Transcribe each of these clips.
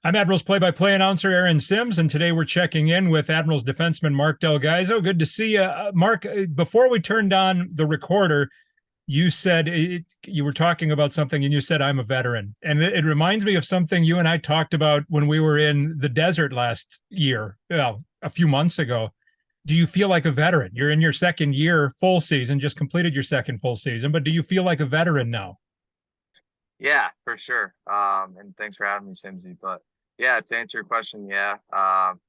I'm Admirals play-by-play announcer Aaron Sims, and today we're checking in with Admirals defenseman Marc Del Gaizo. Good to see you. Marc, before we turned on the recorder, you said you were talking about something, and you said, I'm a veteran. And it reminds me of something you and I talked about when we were in the desert last year, well, a few months ago. Do you feel like a veteran? You're in your second year, full season, just completed your second full season, but do you feel like a veteran now? Yeah, for sure. And thanks for having me, Simsy. But yeah, to answer your question, yeah.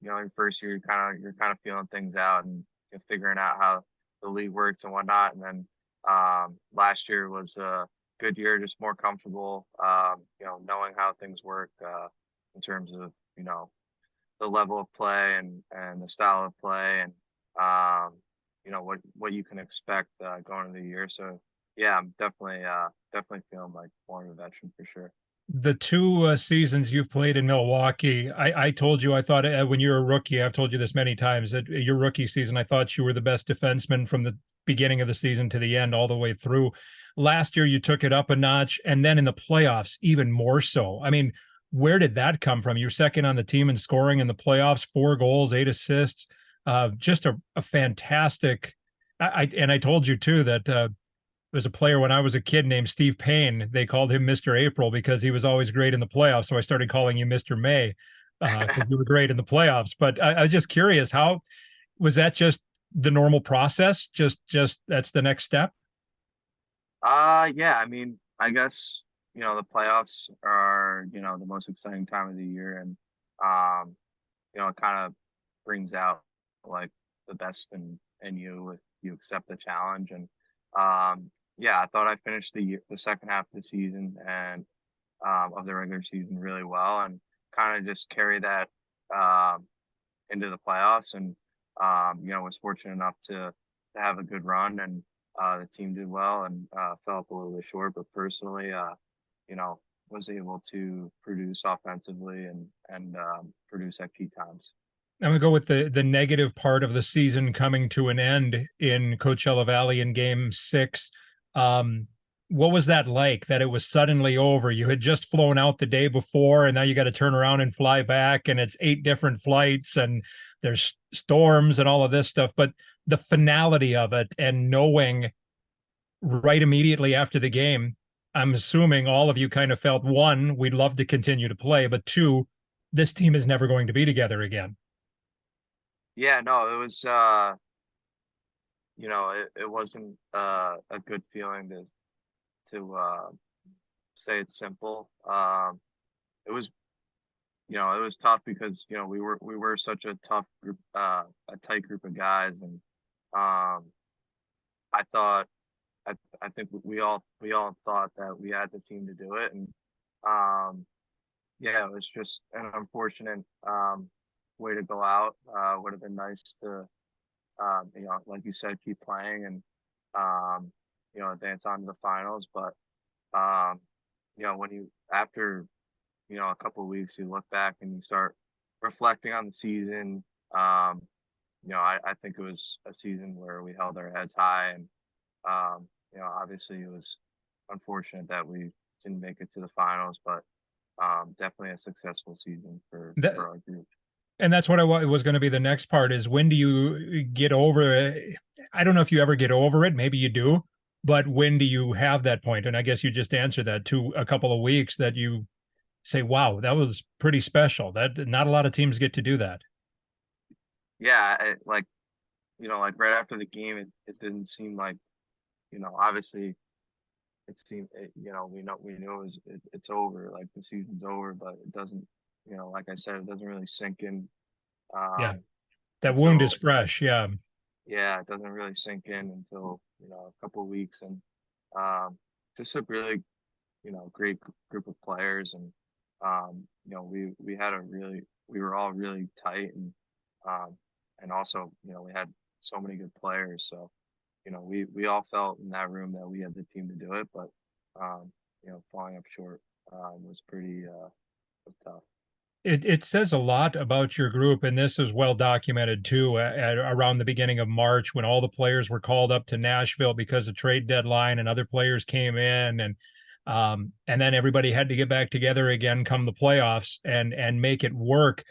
In first year, you're kind of feeling things out and figuring out how the league works and whatnot. And then last year was a good year, just more comfortable. Knowing how things work in terms of the level of play and the style of play and what you can expect going into the year. So yeah, I'm definitely feeling like more of a veteran for sure. The two seasons you've played in Milwaukee, I told you I thought when you were a rookie, I've told you this many times that your rookie season, I thought you were the best defenseman from the beginning of the season to the end, all the way through. Last year, you took it up a notch, and then in the playoffs, even more so. I mean, where did that come from? You're second on the team in scoring in the playoffs, 4 goals, 8 assists, just a fantastic. I told you too that there's a player when I was a kid named Steve Payne. They called him Mr. April because he was always great in the playoffs. So I started calling you Mr. May because you were great in the playoffs. But I was just curious, how was that just the normal process? Just that's the next step? Yeah, I mean, I guess, the playoffs are, the most exciting time of the year and it kind of brings out like the best in you if you accept the challenge. And yeah, I thought I finished the second half of the season and of the regular season really well and kind of just carry that um into the playoffs and was fortunate enough to have a good run and the team did well and fell up a little bit short, but personally you know was able to produce offensively and produce at key times. I'm gonna go with the negative part of the season coming to an end in Coachella Valley in Game 6. Um, what was that like? That it was suddenly over? You had just flown out the day before, and now you got to turn around and fly back, and it's 8 different flights, and there's storms and all of this stuff. But the finality of it, and knowing right immediately after the game, I'm assuming all of you kind of felt, one, we'd love to continue to play, but two, this team is never going to be together again. Yeah, no, it was it wasn't a good feeling to say it's simple. It was it was tough because we were such a tough group, a tight group of guys, and um, I thought I think we all thought that we had the team to do it, and um, yeah, it was just an unfortunate way to go out. Would have been nice to like you said, keep playing and um, advance on to the finals, but um, when you after a couple of weeks, you look back and you start reflecting on the season. Um, I think it was a season where we held our heads high, and obviously it was unfortunate that we didn't make it to the finals, but definitely a successful season That for our group. and that's what was going to be the next part is when do you get over it? I don't know if you ever get over it. Maybe you do, but when do you have that point? And I guess you just answered that to a couple of weeks that you say, wow, that was pretty special. That not a lot of teams get to do that. Yeah, like right after the game, it didn't seem like obviously it seemed we knew it's over, like the season's over, but it doesn't like I said, it doesn't really sink in Yeah. um That wound is until fresh. Yeah. yeah, it doesn't really sink in until a couple of weeks, and um just a really great group of players, and we had a really we were all really tight, um and also we had so many good players, so we all felt in that room that we had the team to do it, but falling up short was pretty was tough. It says a lot about your group, and this is well documented too. Around the beginning of March, when all the players were called up to Nashville because of trade deadline, and other players came in, and And then everybody had to get back together again come the playoffs and make it work.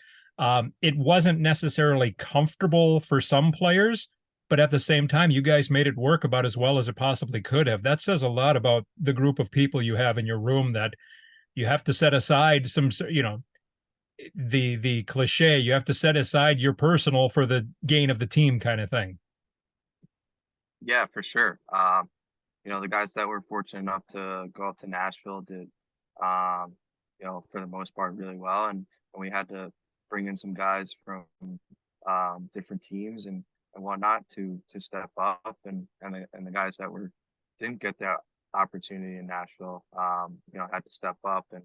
It wasn't necessarily comfortable for some players, but at the same time, you guys made it work about as well as it possibly could have. That says a lot about the group of people you have in your room, that you have to set aside some, the cliche, you have to set aside your personal for the gain of the team kind of thing. Yeah, for sure. The guys that were fortunate enough to go up to Nashville did, um, for the most part, really well. And we had to bring in some guys from different teams and whatnot to step up, and the guys that didn't get that opportunity in Nashville, had to step up and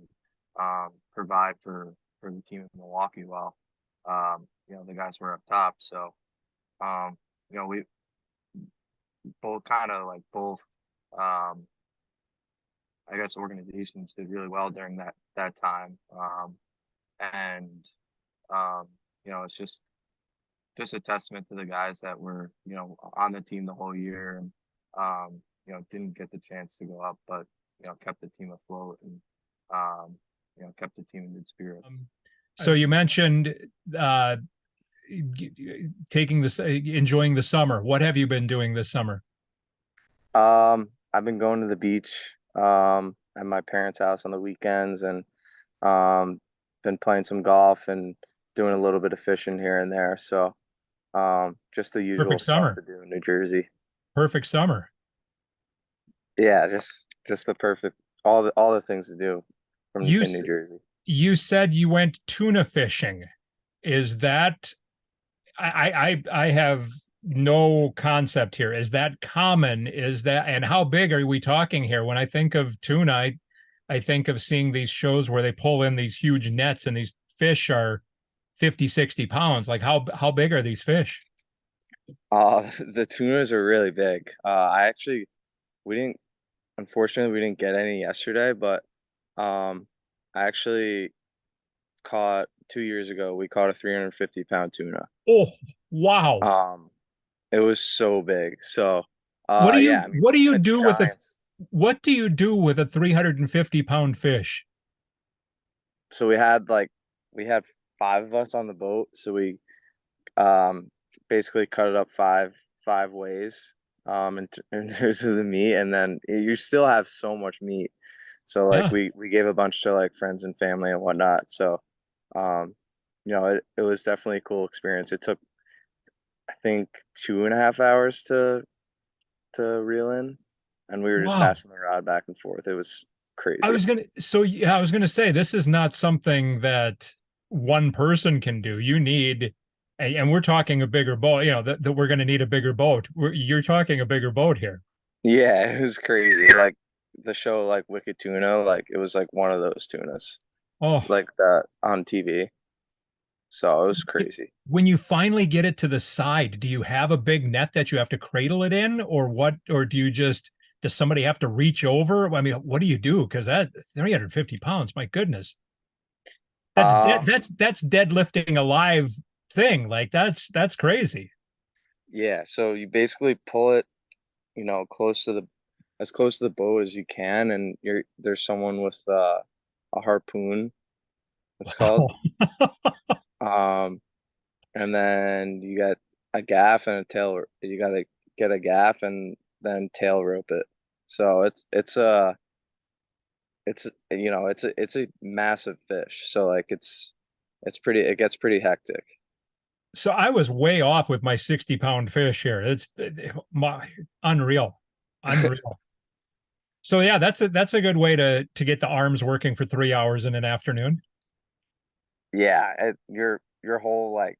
provide for the team in Milwaukee while the guys were up top. So we both kind of like both um, I guess organizations did really well during that time. And it's just a testament to the guys that were on the team the whole year, and didn't get the chance to go up, but kept the team afloat, and kept the team in good spirits. So you mentioned taking this, enjoying the summer. What have you been doing this summer? I've been going to the beach at my parents' house on the weekends, and been playing some golf and doing a little bit of fishing here and there. So just the usual Perfect stuff summer. to do in New Jersey. Perfect summer. Yeah, just the perfect all the things to do You in New Jersey. you said you went tuna fishing. Is that I have no concept here. Is that common? Is that, and how big are we talking here? When I think of tuna, I think of seeing these shows where they pull in these huge nets and these fish are 50, 60 pounds. Like how big are these fish? The tunas are really big. I actually we didn't unfortunately we didn't get any yesterday, but I actually caught 2 years ago. We caught a 350-pound tuna. Oh, wow. Um, it was so big. So, What do yeah, you I mean, what do you it's do with a giants. what do you do with a 350-pound fish? So we had five of us on the boat. So we um basically cut it up five ways in terms of the meat, and then you still have so much meat. So like Yeah. we gave a bunch to like friends and family and whatnot. So um it was definitely a cool experience. It took I think 2.5 hours to reel in, and we were just Wow. passing the rod back and forth. It was I crazy. was gonna so yeah, I was gonna say this is not something that one person can do. You need and we're talking a bigger boat, that we're gonna need a bigger boat. You're talking a bigger boat here. Yeah, it was crazy. Like the show, like Wicked Tuna, like it was like one of those tunas, Oh, like that on TV. So it was crazy. when you finally get it to the side, do you have a big net that you have to cradle it in, or what? Or does somebody have to reach over? I mean, what do you do? Because that 350 pounds, my goodness, that's dead. Um, That's deadlifting a live thing. Like that's crazy. yeah. So you basically pull it, close to the as close to the boat as you can, and there's someone with a harpoon. It's Wow. called. Um, and then you got a gaff and a tail. You got to get a gaff and then tail rope it. So it's a massive fish. So like it gets pretty hectic. So I was way off with my 60-pound fish here. It's my unreal, unreal. So yeah, that's a good way to get the arms working for 3 hours in an afternoon. Yeah, your whole like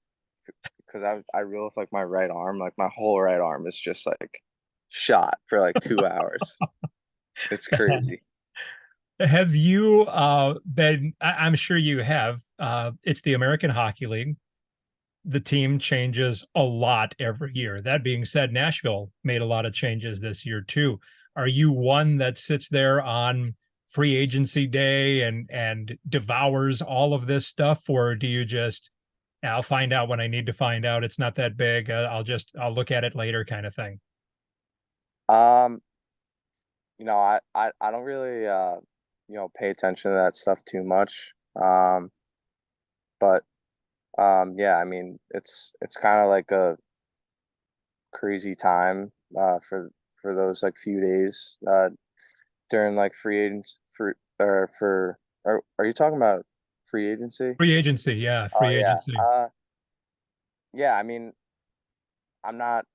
because I reel with like my right arm, like my whole right arm is just like shot for like 2 hours. It's crazy. Have you been? I'm sure you have. It's the American Hockey League. The team changes a lot every year. That being said, Nashville made a lot of changes this year too. Are you one that sits there on free agency day and devours all of this stuff, or do you just I'll find out when I need to find out. It's not that big. I'll look at it later, kind of thing. Um, I don't really pay attention to that stuff too much. But yeah, I mean, it's kind of like a crazy time for those like few days during like free agents for are you talking about free agency? Free agency, yeah, Oh free yeah. agency. Yeah, I mean, I'm not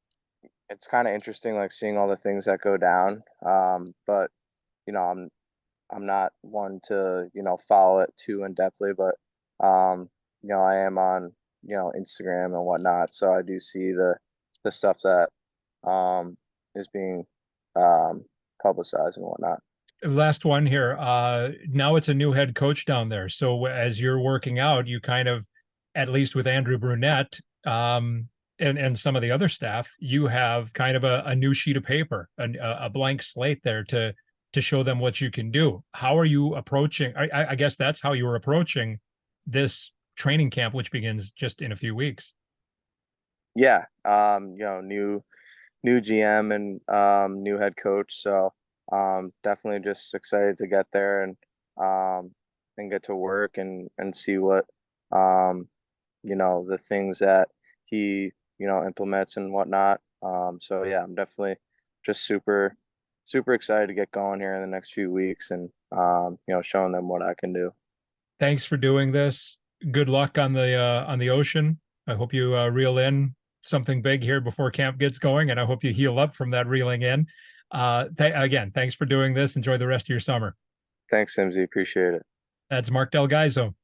it's kind of interesting like seeing all the things that go down. But you know, I'm not one to, follow it too in depthly, but I am on, Instagram and whatnot. So I do see the stuff that is being um publicized and whatnot. Last one here. Now it's a new head coach down there. So as you're working out, you kind of, at least with Andrew Brunette, and some of the other staff, you have kind of a new sheet of paper, a blank slate there to show them what you can do. How are you approaching? I guess that's how you were approaching this training camp, which begins just in a few weeks. Yeah. New GM and new head coach. So definitely just excited to get there and get to work and see what the things that he implements and whatnot. So yeah, I'm definitely just super excited to get going here in the next few weeks and showing them what I can do. Thanks for doing this. Good luck on the ocean. I hope you reel in something big here before camp gets going, and I hope you heal up from that reeling in. Again, thanks for doing this. Enjoy the rest of your summer. Thanks, Simsy. Appreciate it. That's Marc Del Gaizo.